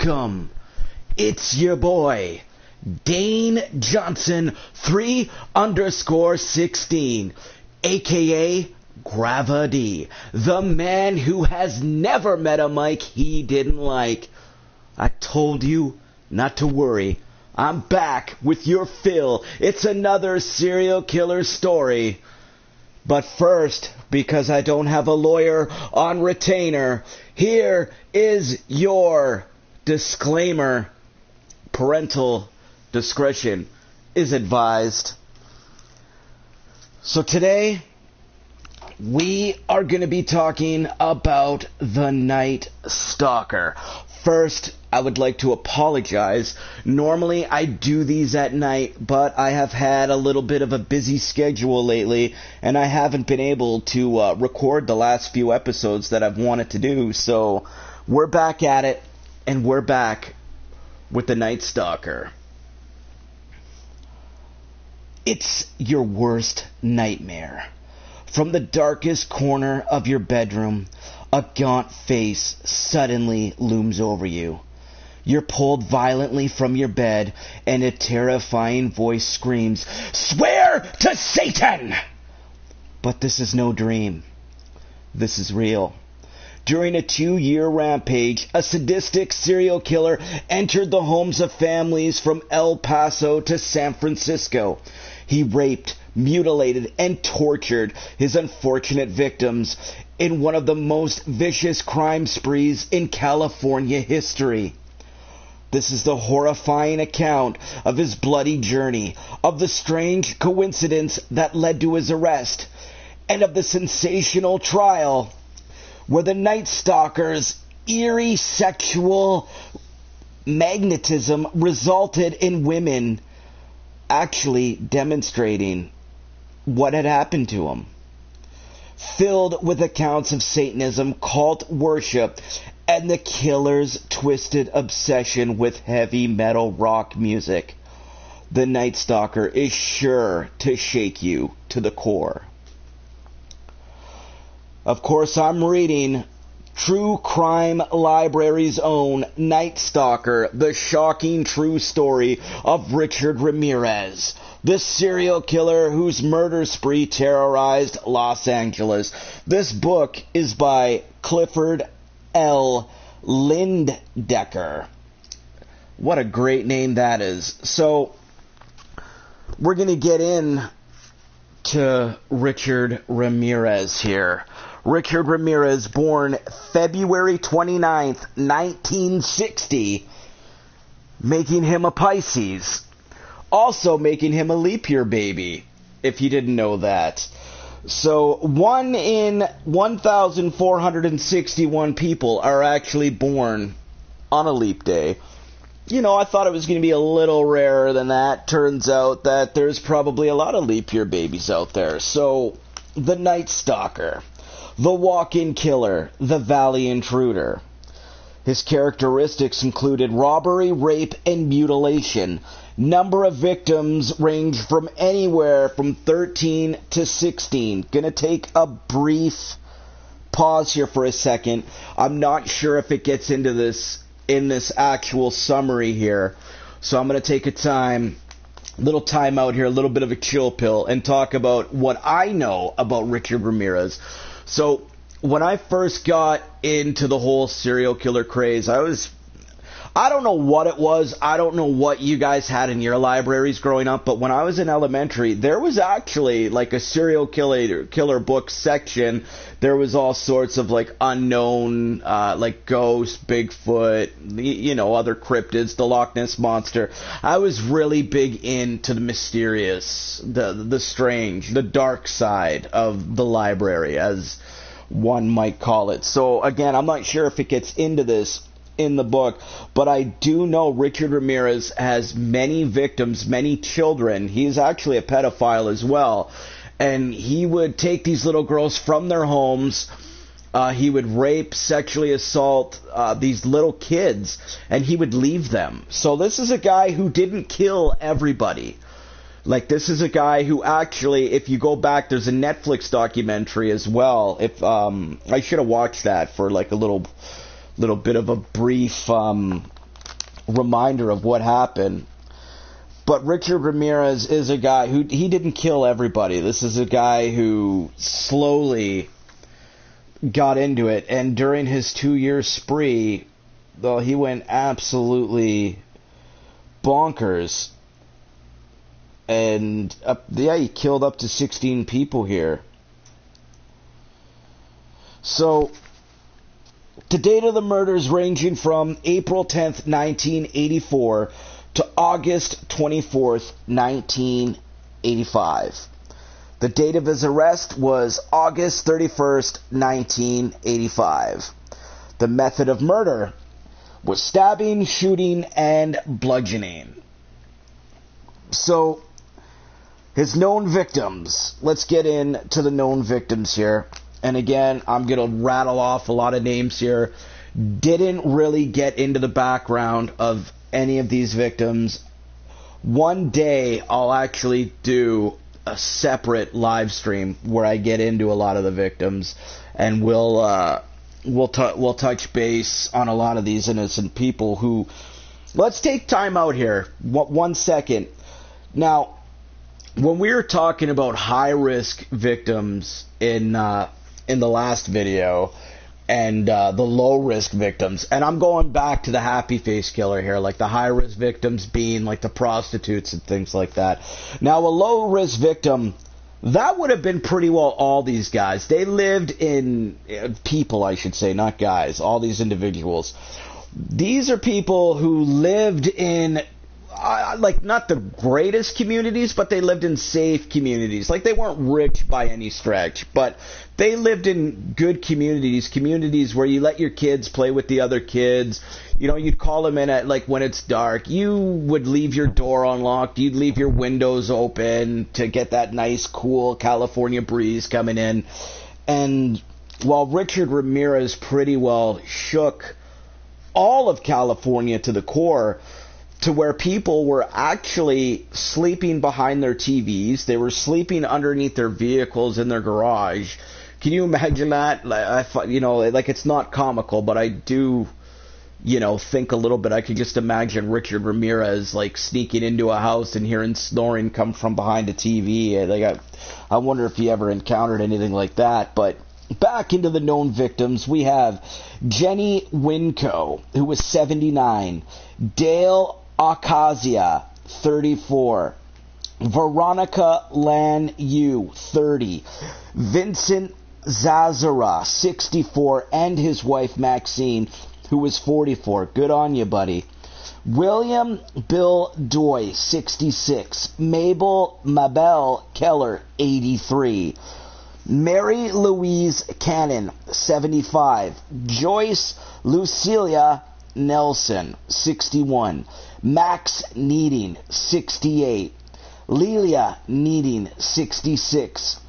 Welcome. It's your boy, Dane Johnson 3_16, aka Gravity, the man who has never met a mic he didn't like. I told you not to worry. I'm back with your fill. It's another serial killer story. But first, because I don't have a lawyer on retainer, here is your disclaimer. Parental discretion is advised. So today, we are going to be talking about the Night Stalker. First, I would like to apologize. Normally, I do these at night, but I have had a little bit of a busy schedule lately, and I haven't been able to record the last few episodes that I've wanted to do. So, we're back at it, and we're back with the Night Stalker. It's your worst nightmare. From the darkest corner of your bedroom, a gaunt face suddenly looms over you. You're pulled violently from your bed, and a terrifying voice screams, "Swear to Satan!" But this is no dream. This is real. During a 2-year rampage, a sadistic serial killer entered the homes of families from El Paso to San Francisco. He raped, mutilated, and tortured his unfortunate victims in one of the most vicious crime sprees in California history. This is the horrifying account of his bloody journey, of the strange coincidence that led to his arrest, and of the sensational trial where the Night Stalker's eerie sexual magnetism resulted in women actually demonstrating what had happened to him. Filled with accounts of Satanism, cult worship, and the killer's twisted obsession with heavy metal rock music, the Night Stalker is sure to shake you to the core. Of course, I'm reading True Crime Library's own Night Stalker, the shocking true story of Richard Ramirez, the serial killer whose murder spree terrorized Los Angeles. This book is by Clifford L. Lindecker. What a great name that is. So, we're going to get in to Richard Ramirez here. Richard Ramirez, born February 29th, 1960, making him a Pisces. Also making him a leap year baby, if you didn't know that. So, 1 in 1,461 people are actually born on a leap day. You know, I thought it was going to be a little rarer than that. Turns out that there's probably a lot of leap year babies out there. So, the Night Stalker. The walk-in killer, the Valley Intruder. His characteristics included robbery, rape, and mutilation. Number of victims range from anywhere from 13 to 16. Gonna take a brief pause here for a second. I'm not sure if it gets into this in this actual summary here. So I'm gonna take a little time out here, a little bit of a chill pill, and talk about what I know about Richard Ramirez. So, when I first got into the whole serial killer craze, I don't know what it was. I don't know what you guys had in your libraries growing up, but when I was in elementary, there was actually like a serial killer book section. There was all sorts of like unknown, like ghosts, Bigfoot, other cryptids, the Loch Ness Monster. I was really big into the mysterious, the strange, the dark side of the library, as one might call it. So again, I'm not sure if it gets into this in the book, but I do know Richard Ramirez has many victims, many children. He's actually a pedophile as well, and he would take these little girls from their homes. He would rape, sexually assault these little kids, and he would leave them. So this is a guy who didn't kill everybody. Like, this is a guy who actually, if you go back, there's a Netflix documentary as well. If I should have watched that for like a little bit of a brief reminder of what happened. But Richard Ramirez is a guy who, he didn't kill everybody. This is a guy who slowly got into it, and during his 2-year spree, though, he went absolutely bonkers. And he killed up to 16 people here. So the date of the murders ranging from April 10th, 1984 to August 24th, 1985. The date of his arrest was August 31st, 1985. The method of murder was stabbing, shooting, and bludgeoning. So, his known victims. Let's get into the known victims here. And again, I'm going to rattle off a lot of names here. Didn't really get into the background of any of these victims. One day, I'll actually do a separate live stream where I get into a lot of the victims, and we'll touch base on a lot of these innocent people who. Let's take time out here. 1 second. Now, when we were talking about high-risk victims in the last video, and the low-risk victims, and I'm going back to the happy face killer here, like the high-risk victims being like the prostitutes and things like that. Now, a low-risk victim, that would have been pretty well all these guys. They lived in, people I should say, not guys, all these individuals. These are people who lived in, like, not the greatest communities, but they lived in safe communities. Like, they weren't rich by any stretch, but they lived in good communities where you let your kids play with the other kids. You know, you'd call them in at, like, when it's dark. You would leave your door unlocked. You'd leave your windows open to get that nice, cool California breeze coming in. And while Richard Ramirez pretty well shook all of California to the core, to where people were actually sleeping behind their TVs. They were sleeping underneath their vehicles in their garage. Can you imagine that? Like, it's not comical, but I do, think a little bit. I could just imagine Richard Ramirez, like, sneaking into a house and hearing snoring come from behind a TV. Like, I wonder if he ever encountered anything like that. But back into the known victims, we have Jenny Winco, who was 79, Dale Ocasio, 34, Veronica Lan Yu, 30, Vincent Zazara, 64, and his wife Maxine, who was 44. Good on you, buddy. William Bill Doy, 66, Mabel Keller, 83, Mary Louise Cannon, 75, Joyce Lucilia Nelson, 61, Max Needing, 68, Lelia Needing, 66,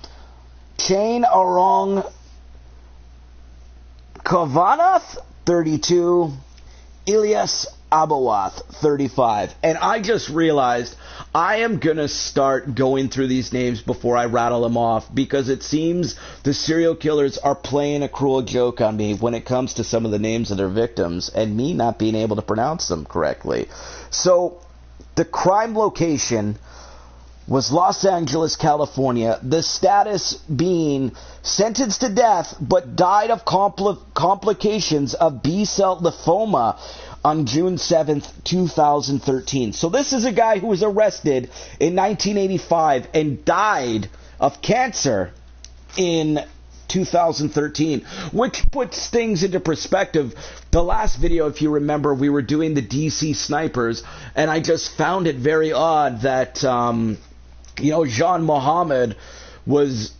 Chain Arong Kovanath, 32, Ilyas Abawath, 35. And I just realized I am going to start going through these names before I rattle them off, because it seems the serial killers are playing a cruel joke on me when it comes to some of the names of their victims and me not being able to pronounce them correctly. So, the crime location was Los Angeles, California. The status being sentenced to death but died of complications of B-cell lymphoma on June 7th, 2013. So this is a guy who was arrested in 1985 and died of cancer in 2013, which puts things into perspective. The last video, if you remember, we were doing the DC snipers, and I just found it very odd that, Jean Mohammed was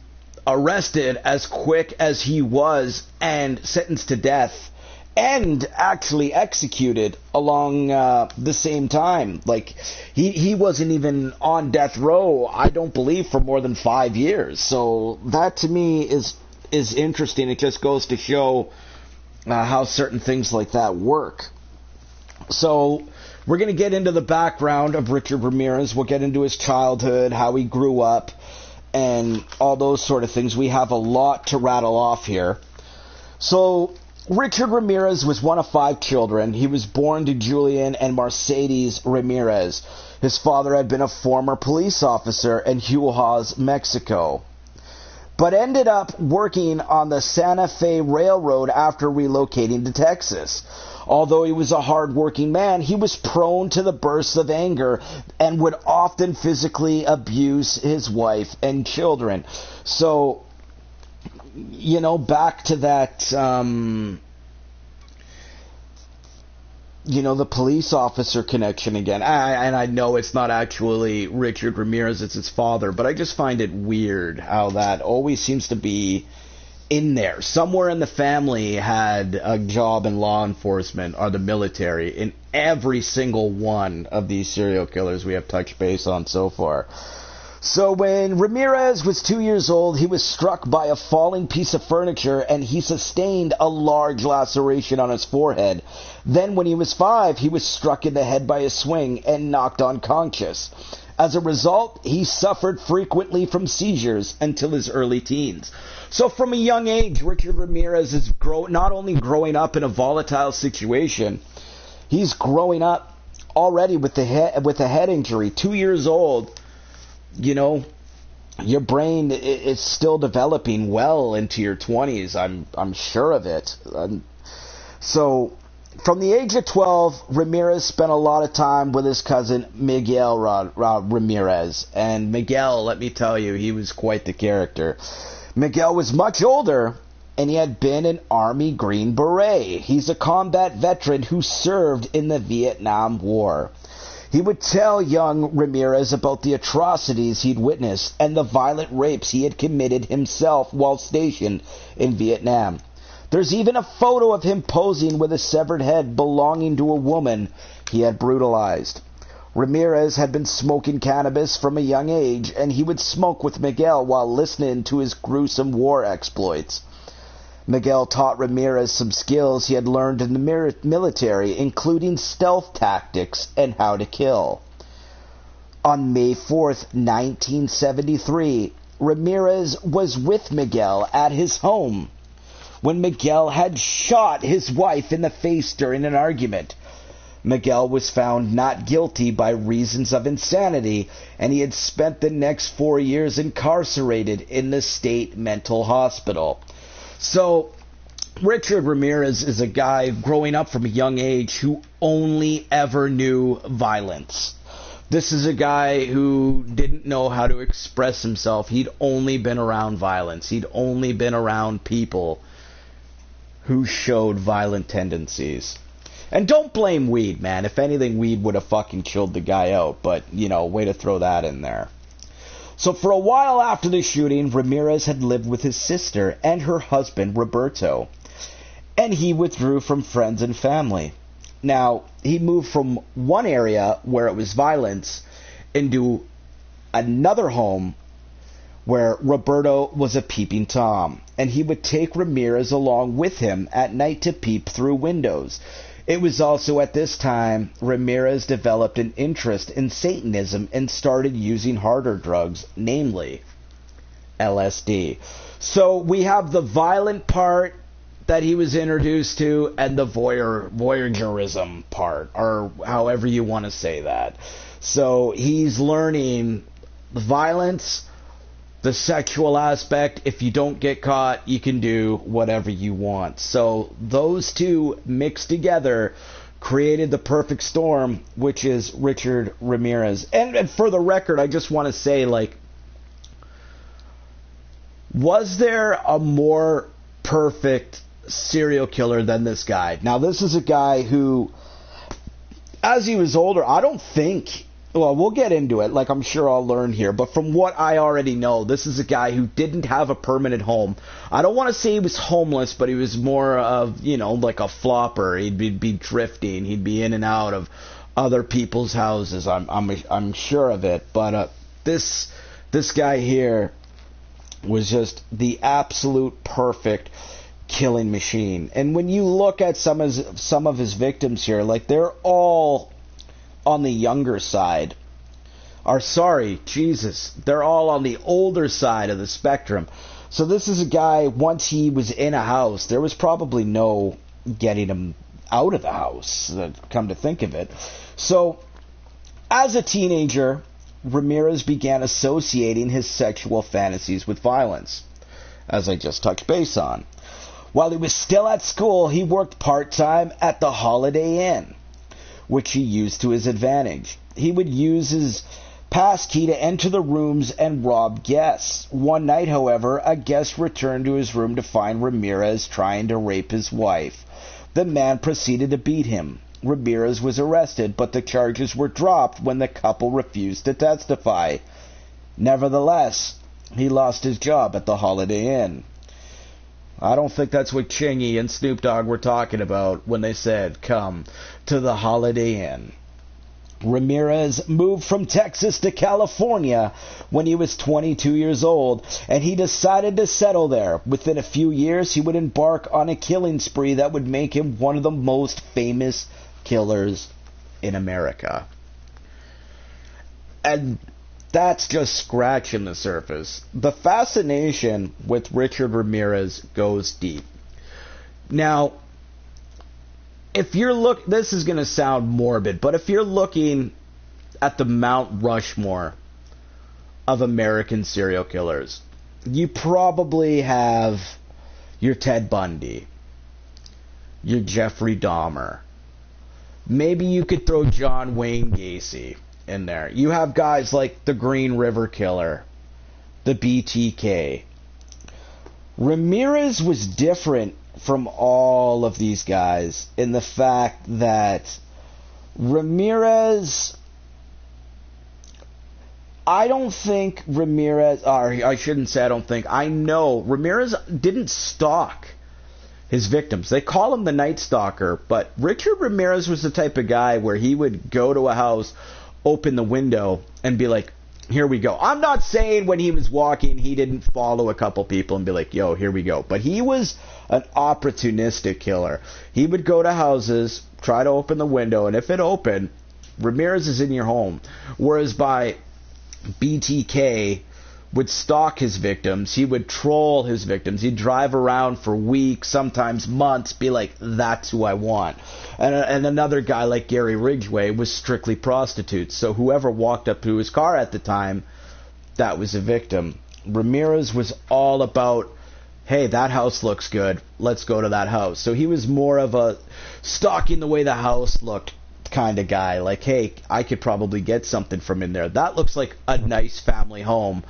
arrested as quick as he was and sentenced to death, and actually executed along the same time. Like, he wasn't even on death row, I don't believe, for more than 5 years. So that to me is interesting. It just goes to show how certain things like that work. So we're going to get into the background of Richard Ramirez. We'll get into his childhood, how he grew up, and all those sort of things. We have a lot to rattle off here. So Richard Ramirez was one of 5 children. He was born to Julian and Mercedes Ramirez. His father had been a former police officer in Juarez, Mexico, but ended up working on the Santa Fe Railroad after relocating to Texas. Although he was a hard-working man, he was prone to the bursts of anger and would often physically abuse his wife and children. So, back to that, the police officer connection again. And I know it's not actually Richard Ramirez, it's his father, but I just find it weird how that always seems to be in there. Somewhere in the family had a job in law enforcement or the military in every single one of these serial killers we have touched base on so far. So when Ramirez was 2 years old, he was struck by a falling piece of furniture and he sustained a large laceration on his forehead. Then when he was 5, he was struck in the head by a swing and knocked unconscious. As a result, he suffered frequently from seizures until his early teens. So from a young age, Richard Ramirez is not only growing up in a volatile situation, he's growing up already with a head injury. 2 years old. Your brain is still developing well into your 20s. I'm sure of it. So, from the age of 12, Ramirez spent a lot of time with his cousin Miguel Ramirez. And Miguel, let me tell you, he was quite the character. Miguel was much older, and he had been an Army Green Beret. He's a combat veteran who served in the Vietnam War. He would tell young Ramirez about the atrocities he'd witnessed and the violent rapes he had committed himself while stationed in Vietnam. There's even a photo of him posing with a severed head belonging to a woman he had brutalized. Ramirez had been smoking cannabis from a young age, and he would smoke with Miguel while listening to his gruesome war exploits. Miguel taught Ramirez some skills he had learned in the military, including stealth tactics and how to kill. On May 4th, 1973, Ramirez was with Miguel at his home when Miguel had shot his wife in the face during an argument. Miguel was found not guilty by reasons of insanity, and he had spent the next 4 years incarcerated in the state mental hospital. So, Richard Ramirez is a guy growing up from a young age who only ever knew violence. This is a guy who didn't know how to express himself. He'd only been around violence. He'd only been around people who showed violent tendencies. And don't blame weed, man. If anything, weed would have fucking chilled the guy out. But, way to throw that in there. So for a while after the shooting, Ramirez had lived with his sister and her husband, Roberto. And he withdrew from friends and family. Now, he moved from one area where it was violence into another home where Roberto was a peeping Tom. And he would take Ramirez along with him at night to peep through windows. It was also at this time Ramirez developed an interest in Satanism and started using harder drugs, namely LSD. So we have the violent part that he was introduced to and the voyeurism part, or however you want to say that. So he's learning the violence, the sexual aspect. If you don't get caught, you can do whatever you want. So those two mixed together created the perfect storm, which is Richard Ramirez. And for the record, I just want to say, was there a more perfect serial killer than this guy? Now, this is a guy who, as he was older, I don't think... Well, we'll get into it, I'm sure I'll learn here. But from what I already know, this is a guy who didn't have a permanent home. I don't want to say he was homeless, but he was more of, like a flopper. He'd be drifting. He'd be in and out of other people's houses. I'm sure of it. But this guy here was just the absolute perfect killing machine. And when you look at some of his victims here, they're all on the younger side. They're all on the older side of the spectrum. So this is a guy, once he was in a house, there was probably no getting him out of the house, come to think of it. So, as a teenager, Ramirez began associating his sexual fantasies with violence, as I just touched base on. While he was still at school, he worked part-time at the Holiday Inn, which he used to his advantage. He would use his passkey to enter the rooms and rob guests. One night, however, a guest returned to his room to find Ramirez trying to rape his wife. The man proceeded to beat him. Ramirez was arrested, but the charges were dropped when the couple refused to testify. Nevertheless, he lost his job at the Holiday Inn. I don't think that's what Chingy and Snoop Dogg were talking about when they said, come to the Holiday Inn. Ramirez moved from Texas to California when he was 22 years old, and he decided to settle there. Within a few years, he would embark on a killing spree that would make him one of the most famous killers in America. And that's just scratching the surface. The fascination with Richard Ramirez goes deep. Now, if you're this is going to sound morbid, but if you're looking at the Mount Rushmore of American serial killers, you probably have your Ted Bundy, your Jeffrey Dahmer. Maybe you could throw John Wayne Gacy in there. You have guys like the Green River Killer, the BTK. Ramirez was different from all of these guys in the fact that Ramirez, I don't think Ramirez, or I shouldn't say I don't think, I know Ramirez didn't stalk his victims. They call him the Night Stalker, but Richard Ramirez was the type of guy where he would go to a house, open the window, and be like, here we go. I'm not saying when he was walking he didn't follow a couple people and be like, yo, here we go. But he was an opportunistic killer. He would go to houses, try to open the window, and if it opened, Ramirez is in your home. Whereas by BTK would stalk his victims. He would troll his victims. He'd drive around for weeks, sometimes months, be like, that's who I want. And another guy like Gary Ridgway was strictly prostitutes. So whoever walked up to his car at the time, that was a victim. Ramirez was all about, hey, that house looks good. Let's go to that house. So he was more of a stalking the way the house looked kind of guy. Like, hey, I could probably get something from in there. That looks like a nice family home.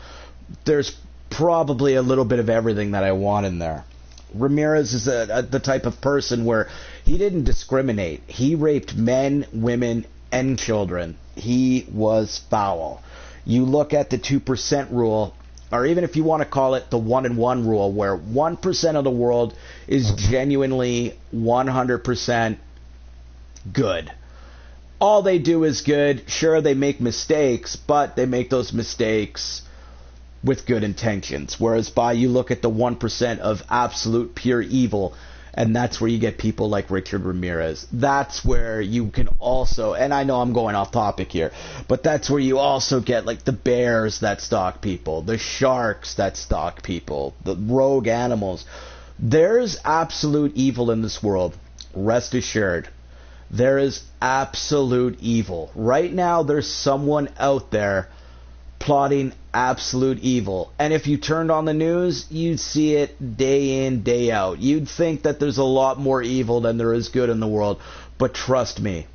There's probably a little bit of everything that I want in there. Ramirez is the type of person where he didn't discriminate. He raped men, women, and children. He was foul. You look at the 2% rule, or even if you want to call it the 1-in-1 rule, where 1% of the world is genuinely 100% good. All they do is good. Sure, they make mistakes, but they make those mistakes with good intentions. Whereas you look at the 1% of absolute pure evil, and that's where you get people like Richard Ramirez. That's where you can also, and I know I'm going off topic here, but that's where you also get like the bears that stalk people, the sharks that stalk people, the rogue animals. There's absolute evil in this world. Rest assured. There is absolute evil. Right now, there's someone out there plotting absolute evil. And if you turned on the news, you'd see it day in, day out. You'd think that there's a lot more evil than there is good in the world. But trust me,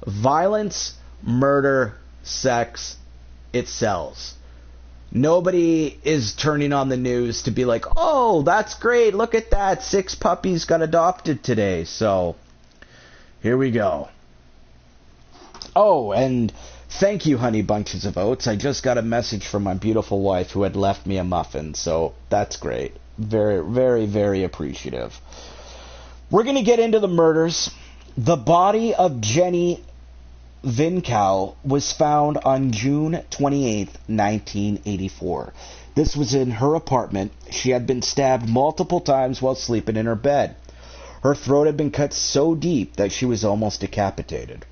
violence, murder, sex, it sells. Nobody is turning on the news to be like, oh, that's great, look at that, 6 puppies got adopted today. So, here we go. Oh, and thank you, Honey Bunches of Oats. I just got a message from my beautiful wife who had left me a muffin, so that's great. Very, very, very appreciative. We're going to get into the murders. The body of Jenny Vincow was found on June 28, 1984. This was in her apartment. She had been stabbed multiple times while sleeping in her bed. Her throat had been cut so deep that she was almost decapitated.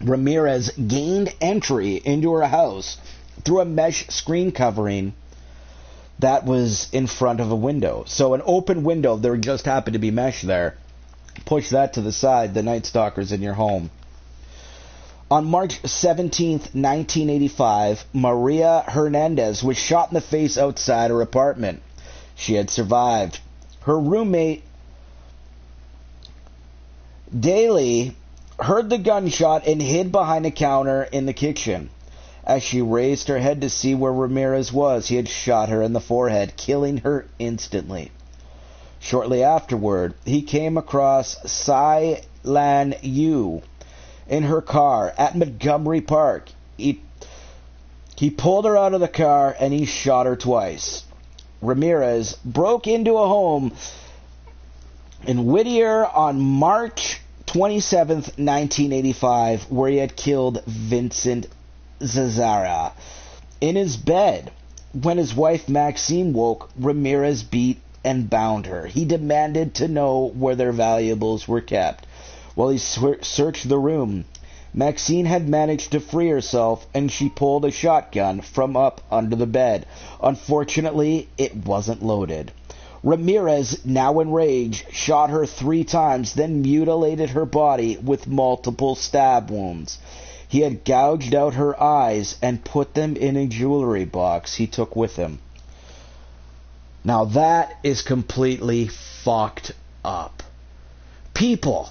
Ramirez gained entry into her house through a mesh screen covering that was in front of a window. So an open window, there just happened to be mesh there. Push that to the side, the Night Stalker's in your home. On March 17th, 1985, Maria Hernandez was shot in the face outside her apartment. She had survived. Her roommate, Daly, heard the gunshot and hid behind a counter in the kitchen. As she raised her head to see where Ramirez was, he had shot her in the forehead, killing her instantly. Shortly afterward, he came across Sai Lan Yu in her car at Montgomery Park. He pulled her out of the car and he shot her twice. Ramirez broke into a home in Whittier on March 27th, 1985, where he had killed Vincent Zazara in his bed. When his wife Maxine woke, Ramirez beat and bound her. He demanded to know where their valuables were kept. While he searched the room, Maxine had managed to free herself, and she pulled a shotgun from up under the bed. Unfortunately, it wasn't loaded. Ramirez, now enraged, shot her 3 times, then mutilated her body with multiple stab wounds. He had gouged out her eyes and put them in a jewelry box he took with him. Now that is completely fucked up. People,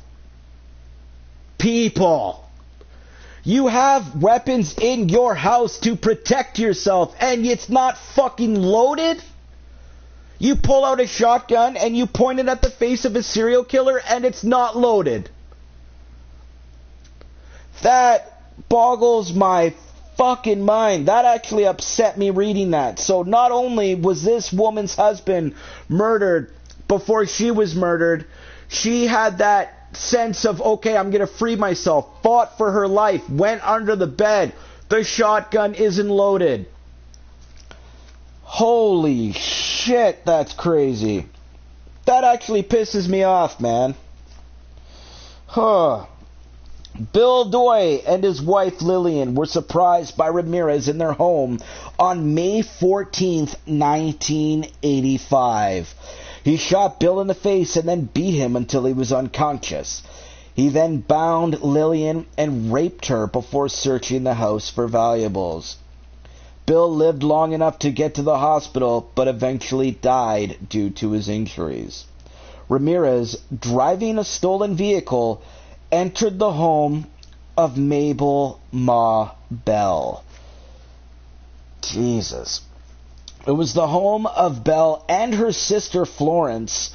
you have weapons in your house to protect yourself and it's not fucking loaded? You pull out a shotgun and you point it at the face of a serial killer and it's not loaded. That boggles my fucking mind. That actually upset me reading that. So not only was this woman's husband murdered before she was murdered, she had that sense of, okay, I'm going to free myself, fought for her life, went under the bed. The shotgun isn't loaded. Holy shit, that's crazy. That actually pisses me off, man. Huh. Bill Doy and his wife Lillian were surprised by Ramirez in their home on May 14th, 1985. He shot Bill in the face and then beat him until he was unconscious. He then bound Lillian and raped her before searching the house for valuables. Bill lived long enough to get to the hospital, but eventually died due to his injuries. Ramirez, driving a stolen vehicle, entered the home of Mabel Ma Bell. Jesus. It was the home of Bell and her sister Florence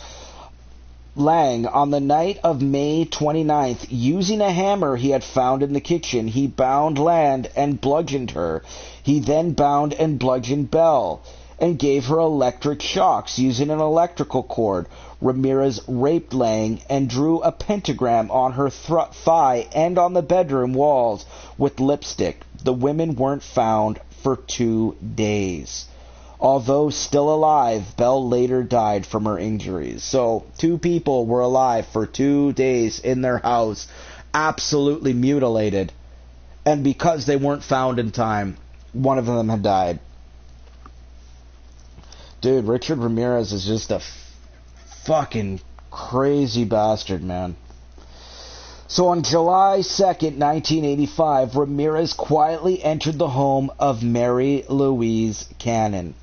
Lang. On the night of May 29th, using a hammer he had found in the kitchen, he bound Land and bludgeoned her. He then bound and bludgeoned Bell and gave her electric shocks using an electrical cord. Ramirez raped Lang and drew a pentagram on her thigh and on the bedroom walls with lipstick. The women weren't found for 2 days. Although still alive, Bell later died from her injuries. So 2 people were alive for 2 days in their house, absolutely mutilated. And because they weren't found in time, one of them had died. Dude, Richard Ramirez is just a fucking crazy bastard, man. So on July 2nd, 1985, Ramirez quietly entered the home of Mary Louise Cannon.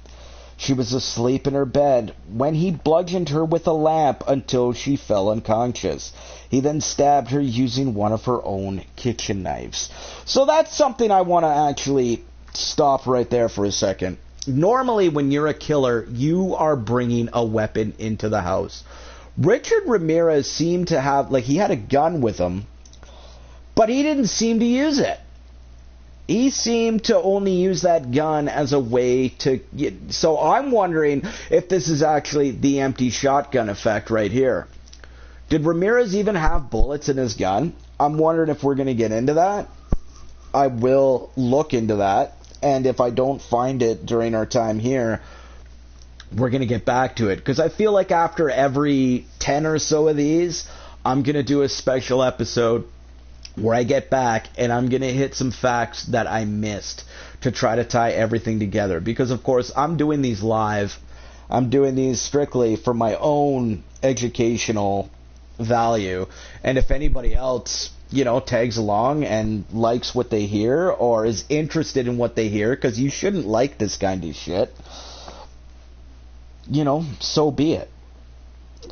She was asleep in her bed when he bludgeoned her with a lamp until she fell unconscious. He then stabbed her using one of her own kitchen knives. So that's something I want to actually stop right there for a second. Normally, when you're a killer, you are bringing a weapon into the house. Richard Ramirez seemed to have, he had a gun with him, but he didn't seem to use it. He seemed to only use that gun as a way to so I'm wondering if this is actually the empty shotgun effect right here. Did Ramirez even have bullets in his gun? I'm wondering if we're going to get into that. I will look into that. And if I don't find it during our time here, we're going to get back to it. Because I feel like after every 10 or so of these, I'm going to do a special episode where I get back and I'm going to hit some facts that I missed to try to tie everything together. Because, of course, I'm doing these live. I'm doing these strictly for my own educational value. And if anybody else, tags along and likes what they hear or is interested in what they hear, because you shouldn't like this kind of shit, so be it.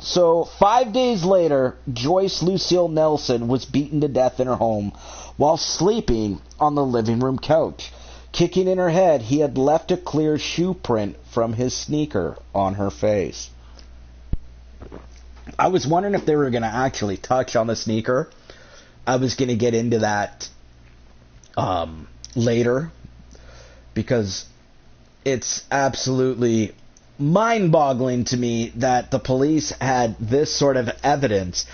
So, 5 days later, Joyce Lucille Nelson was beaten to death in her home while sleeping on the living room couch. Kicking in her head, he had left a clear shoe print from his sneaker on her face. I was wondering if they were going to actually touch on the sneaker. I was going to get into that later, because it's absolutely mind-boggling to me that the police had this sort of evidence,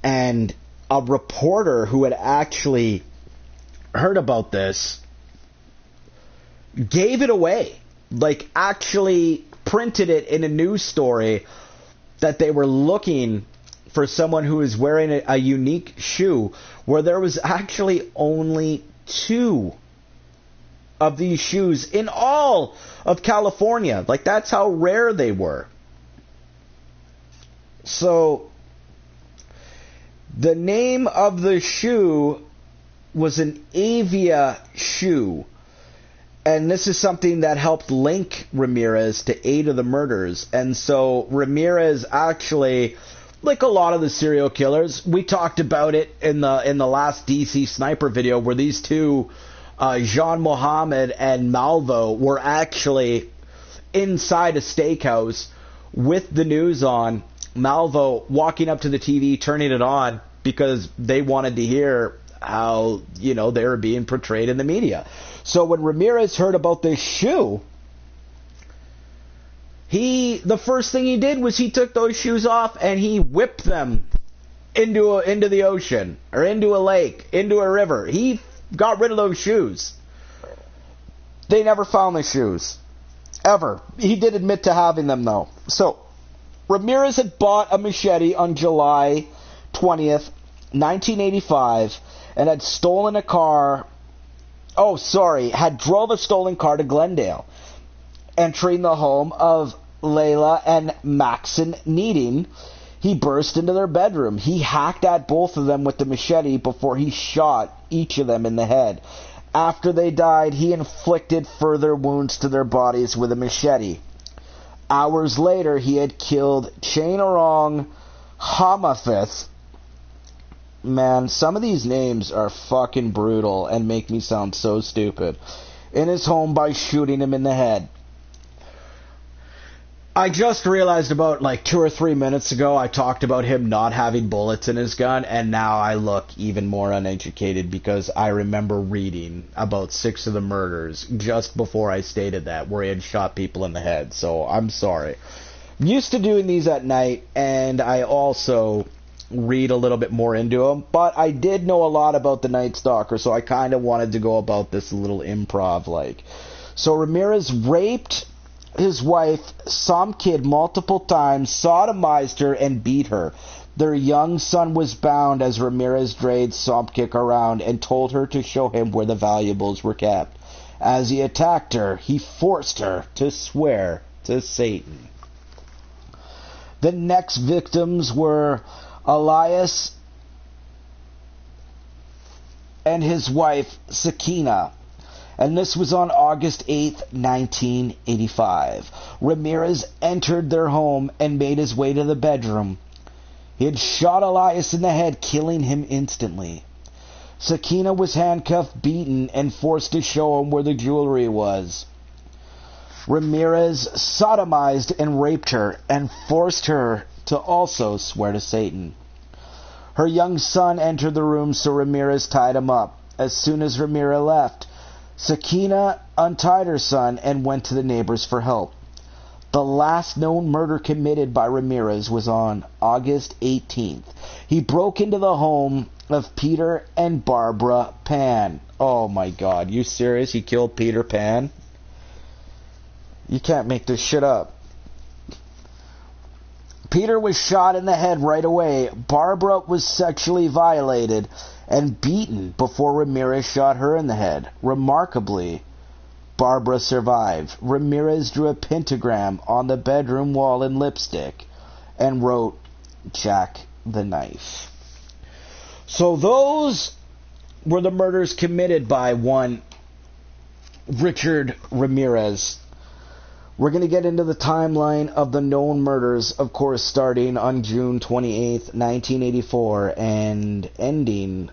and a reporter who had actually heard about this gave it away, like actually printed it in a news story that they were looking for someone who was wearing a unique shoe, where there was actually only 2 of these shoes in all of California. Like, that's how rare they were. So, the name of the shoe was an Avia shoe. And this is something that helped link Ramirez to 8 of the murders. And so Ramirez actually, like a lot of the serial killers, we talked about it in the last DC Sniper video, where these two, Jean Mohammed and Malvo, were actually inside a steakhouse with the news on. Malvo walking up to the TV, turning it on, because they wanted to hear how, they were being portrayed in the media. So when Ramirez heard about this shoe, the first thing he did was he took those shoes off and he whipped them into the ocean, or into a lake, into a river. He got rid of those shoes. They never found the shoes. Ever. He did admit to having them, though. So, Ramirez had bought a machete on July 20th, 1985, and had stolen a car... had drove a stolen car to Glendale. Entering the home of Layla and Maxon Needing, he burst into their bedroom. He hacked at both of them with the machete before he shot each of them in the head. After they died, he inflicted further wounds to their bodies with a machete. Hours later, he had killed Chainarong Hamafith. Man, some of these names are fucking brutal and make me sound so stupid. In his home by shooting him in the head. I just realized about 2 or 3 minutes ago I talked about him not having bullets in his gun, and now I look even more uneducated because I remember reading about 6 of the murders just before I stated that, where he had shot people in the head. So I'm sorry. I'm used to doing these at night, and I also read a little bit more into them, but I did know a lot about the Night Stalker, so I kind of wanted to go about this a little improv-like. So Ramirez raped his wife, Somkid, multiple times, sodomized her, and beat her. Their young son was bound as Ramirez dragged Somkid around and told her to show him where the valuables were kept. As he attacked her, he forced her to swear to Satan. The next victims were Elias and his wife, Sakina. And this was on August 8th, 1985. Ramirez entered their home and made his way to the bedroom. He had shot Elias in the head, killing him instantly. Sakina was handcuffed, beaten, and forced to show him where the jewelry was. Ramirez sodomized and raped her and forced her to also swear to Satan. Her young son entered the room, so Ramirez tied him up. As soon as Ramirez left, Sakina untied her son and went to the neighbors for help. The last known murder committed by Ramirez was on August 18th. He broke into the home of Peter and Barbara Pan. Oh my God, you serious? He killed Peter Pan? You can't make this shit up. Peter was shot in the head right away. Barbara was sexually violated, and beaten before Ramirez shot her in the head. Remarkably, Barbara survived. Ramirez drew a pentagram on the bedroom wall in lipstick and wrote, "Jack the Knife." So those were the murders committed by one Richard Ramirez. We're going to get into the timeline of the known murders, of course, starting on June 28th, 1984, and ending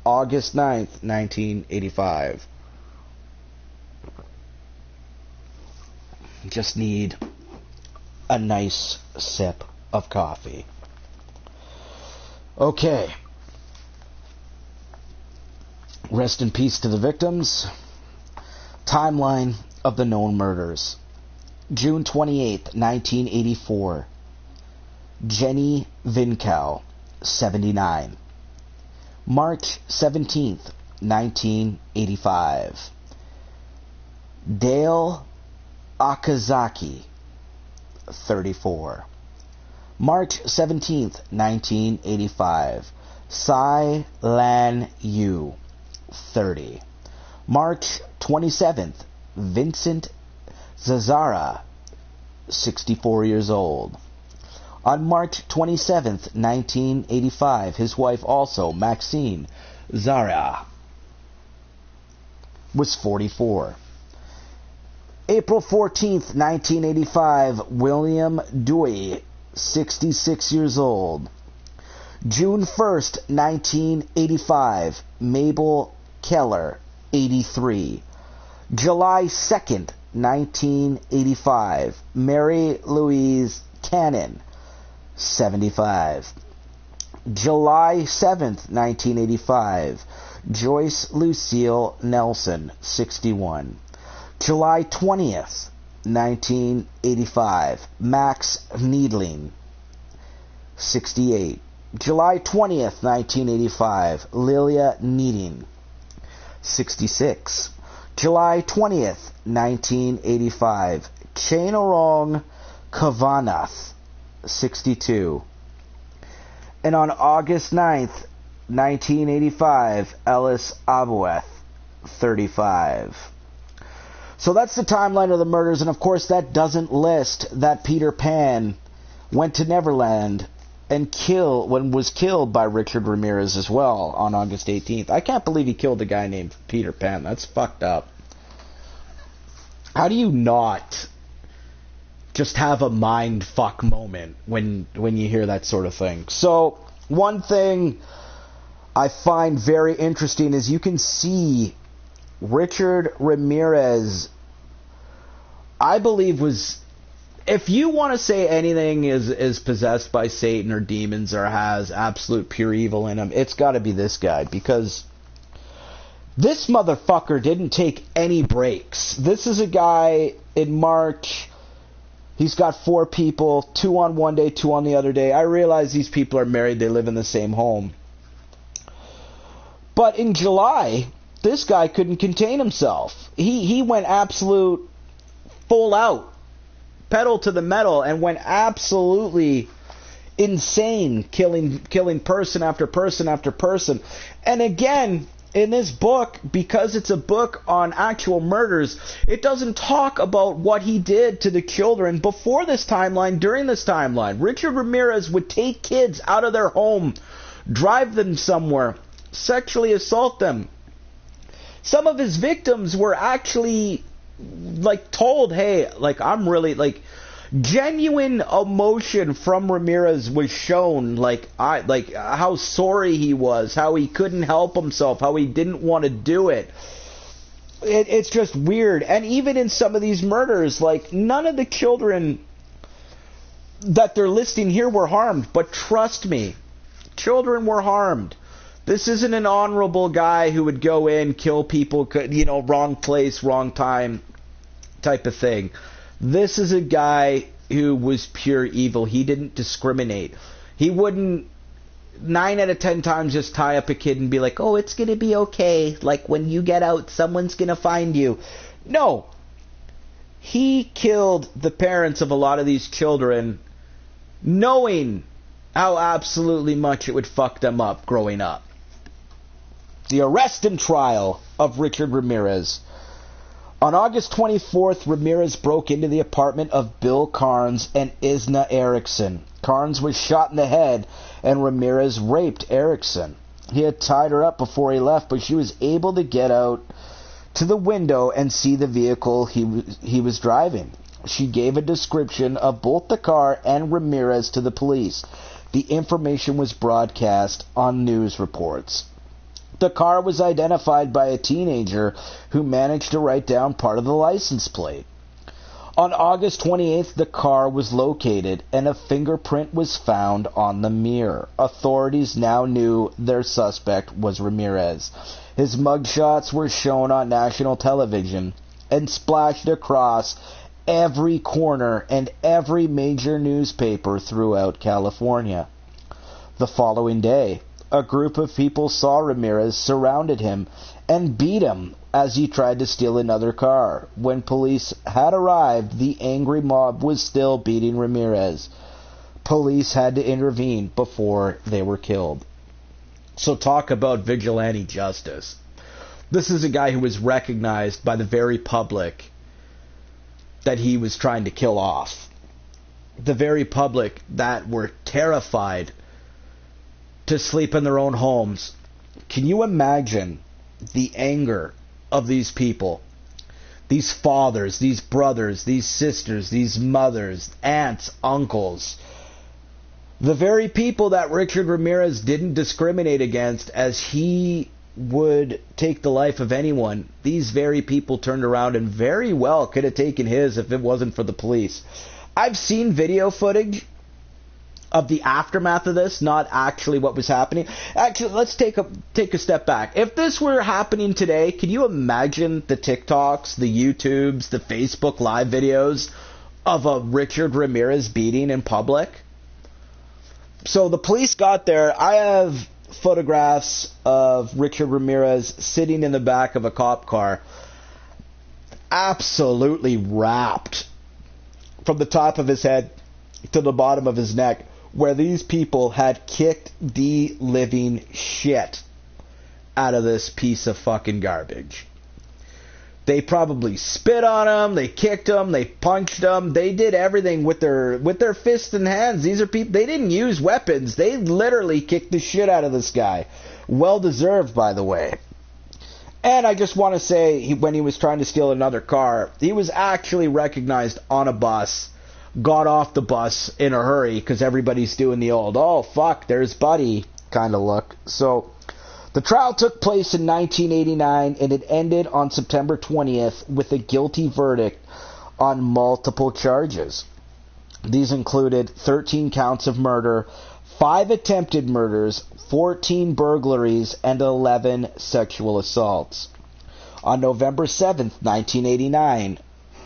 August 9th, 1985. Just need a nice sip of coffee. Okay. Rest in peace to the victims. Timeline of the known murders. June 28th, 1984. Jenny Vincow, 79. March 17th, 1985. Dale Okazaki, 34. March 17th, 1985. Sai Lan Yu, 30. March 27th, Vincent Zazara, 64 years old. On March 27th, 1985, his wife also, Maxine Zara, was 44. April 14th, 1985, William Dewey, 66 years old. June 1st, 1985, Mabel Keller, 83. July 2nd, 1985, Mary Louise Cannon, 75. July 7th, 1985, Joyce Lucille Nelson, 61. July 20th, 1985, Max Needling, 68. July 20th, 1985, Lilia Needing, 66. July 20th, 1985, Chainarong Kavanath, 62. And on August 9th, 1985, Ellis Abueth, 35. So that's the timeline of the murders, and of course that doesn't list that Peter Pan went to Neverland and was killed by Richard Ramirez as well on August 18th. I can't believe he killed a guy named Peter Pan. That's fucked up. How do you not just have a mind fuck moment when you hear that sort of thing? So one thing I find very interesting is you can see Richard Ramirez, I believe, was, if you want to say anything is possessed by Satan or demons or has absolute pure evil in him, it's got to be this guy, because this motherfucker didn't take any breaks. This is a guy in March, he's got 4 people, 2 on one day, 2 on the other day. I realize these people are married, they live in the same home. But in July, this guy couldn't contain himself. He went absolute full out, pedal to the metal, and went absolutely insane, killing person after person after person. And again, in this book, because it's a book on actual murders, it doesn't talk about what he did to the children before this timeline, during this timeline. Richard Ramirez would take kids out of their home, drive them somewhere, sexually assault them. Some of his victims were actually told, hey, I'm really genuine emotion from Ramirez was shown, how sorry he was, how he couldn't help himself, how he didn't want to do it. It's just weird. And even in some of these murders, none of the children that they're listing here were harmed, but trust me, children were harmed. This isn't an honorable guy who would go in, kill people, wrong place, wrong time type of thing. This is a guy who was pure evil. He didn't discriminate. He wouldn't 9 out of 10 times just tie up a kid and be like, oh, it's going to be okay. When you get out, someone's going to find you. No. He killed the parents of a lot of these children knowing how absolutely much it would fuck them up growing up. The arrest and trial of Richard Ramirez. On August 24th, Ramirez broke into the apartment of Bill Carnes and Isna Erickson. Carnes was shot in the head, and Ramirez raped Erickson. He had tied her up before he left, but she was able to get out to the window and see the vehicle he was driving. She gave a description of both the car and Ramirez to the police. The information was broadcast on news reports. The car was identified by a teenager who managed to write down part of the license plate. On August 28th, the car was located and a fingerprint was found on the mirror. Authorities now knew their suspect was Ramirez. His mugshots were shown on national television and splashed across every corner and every major newspaper throughout California. The following day, a group of people saw Ramirez, surrounded him, and beat him as he tried to steal another car. When police had arrived, the angry mob was still beating Ramirez. Police had to intervene before they were killed. So talk about vigilante justice. This is a guy who was recognized by the very public that he was trying to kill off. The very public that were terrified to sleep in their own homes. Can you imagine the anger of these people? These fathers, these brothers, these sisters, these mothers, aunts, uncles. The very people that Richard Ramirez didn't discriminate against as he would take the life of anyone. These very people turned around and very well could have taken his if it wasn't for the police. I've seen video footage of the aftermath of this, not actually what was happening. Actually, let's take a step back. If this were happening today, can you imagine the TikToks, the YouTubes, the Facebook live videos of a Richard Ramirez beating in public? So the police got there. I have photographs of Richard Ramirez sitting in the back of a cop car, absolutely wrapped from the top of his head to the bottom of his neck, where these people had kicked the living shit out of this piece of fucking garbage. They probably spit on him, they kicked him, they punched him, they did everything with their fists and hands. These are people, they didn't use weapons, they literally kicked the shit out of this guy. Well deserved, by the way. And I just want to say, when he was trying to steal another car, he was actually recognized on a bus, got off the bus in a hurry because everybody's doing the old, oh fuck, there's Buddy kind of look. So the trial took place in 1989 and it ended on September 20th with a guilty verdict on multiple charges. These included 13 counts of murder, 5 attempted murders, 14 burglaries, and 11 sexual assaults. On November 7th, 1989,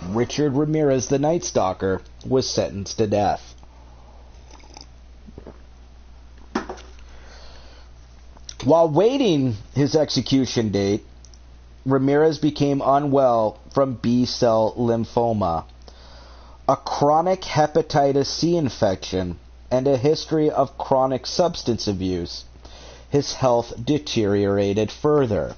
Richard Ramirez, the Night Stalker, was sentenced to death. While waiting his execution date, Ramirez became unwell from B-cell lymphoma, a chronic hepatitis C infection, and a history of chronic substance abuse. His health deteriorated further,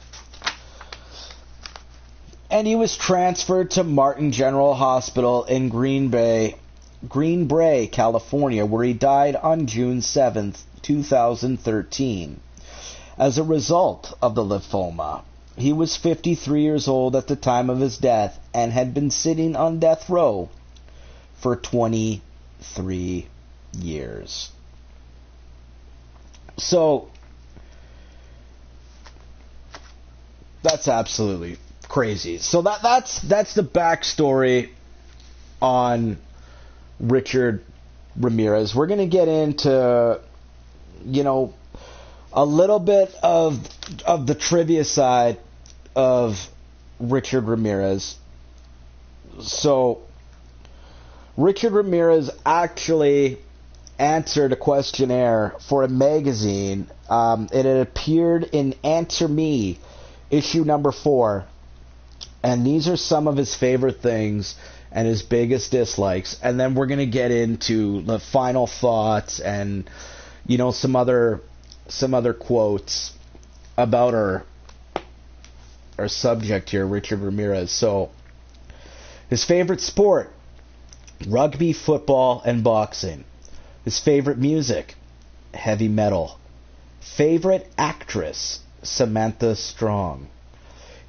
and he was transferred to Martin General Hospital in Green Bay, California, where he died on June 7th, 2013. As a result of the lymphoma, he was 53 years old at the time of his death and had been sitting on death row for 23 years. So, that's absolutely crazy. So that's the backstory on Richard Ramirez. We're going to get into, a little bit of the trivia side of Richard Ramirez. So, Richard Ramirez actually answered a questionnaire for a magazine. It had appeared in Answer Me, issue number 4. And these are some of his favorite things and his biggest dislikes. And then we're going to get into the final thoughts and, some other quotes about our subject here, Richard Ramirez. So, his favorite sport, rugby, football, and boxing. His favorite music, heavy metal. Favorite actress, Samantha Strong.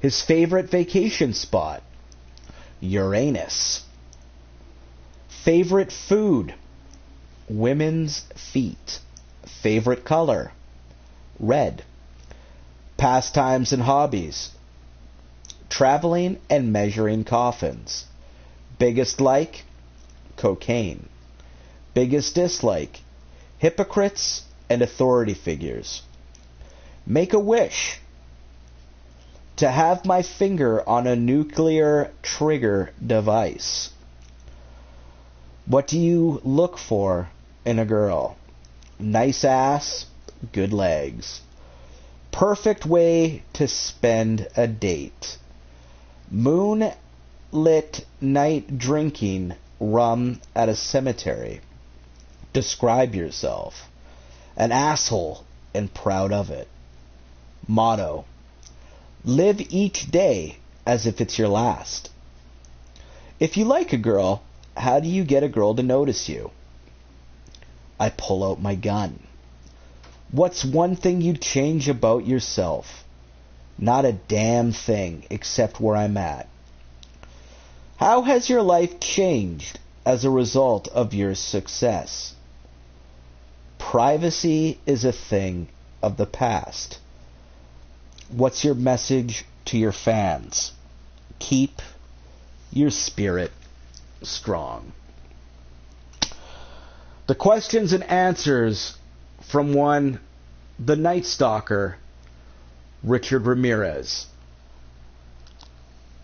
His favorite vacation spot, Uranus. Favorite food, women's feet. Favorite color, red. Pastimes and hobbies, traveling and measuring coffins. Biggest like, cocaine. Biggest dislike, hypocrites and authority figures. Make a wish, to have my finger on a nuclear trigger device. What do you look for in a girl? Nice ass, good legs. Perfect way to spend a date. Moonlit night drinking rum at a cemetery. Describe yourself. An asshole and proud of it. Motto: live each day as if it's your last. If you like a girl, how do you get a girl to notice you? I pull out my gun. What's one thing you'd change about yourself? Not a damn thing, except where I'm at. How has your life changed as a result of your success? Privacy is a thing of the past. What's your message to your fans? Keep your spirit strong. The questions and answers from one, the Night Stalker, Richard Ramirez.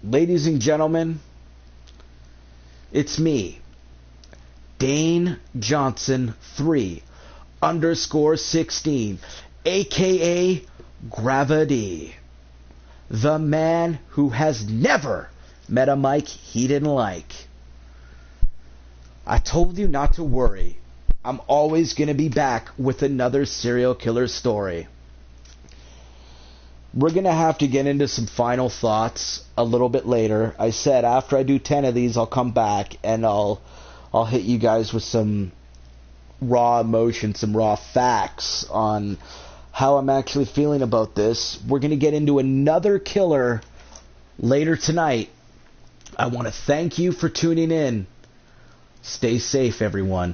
Ladies and gentlemen, it's me, Dane Johnson 3_16, aka Gravity, the man who has never met a mic he didn't like. I told you not to worry. I'm always going to be back with another serial killer story. We're going to have to get into some final thoughts a little bit later. I said after I do 10 of these, I'll come back and I'll hit you guys with some raw emotion, some raw facts on how I'm actually feeling about this. We're going to get into another killer later tonight. I want to thank you for tuning in. Stay safe, everyone.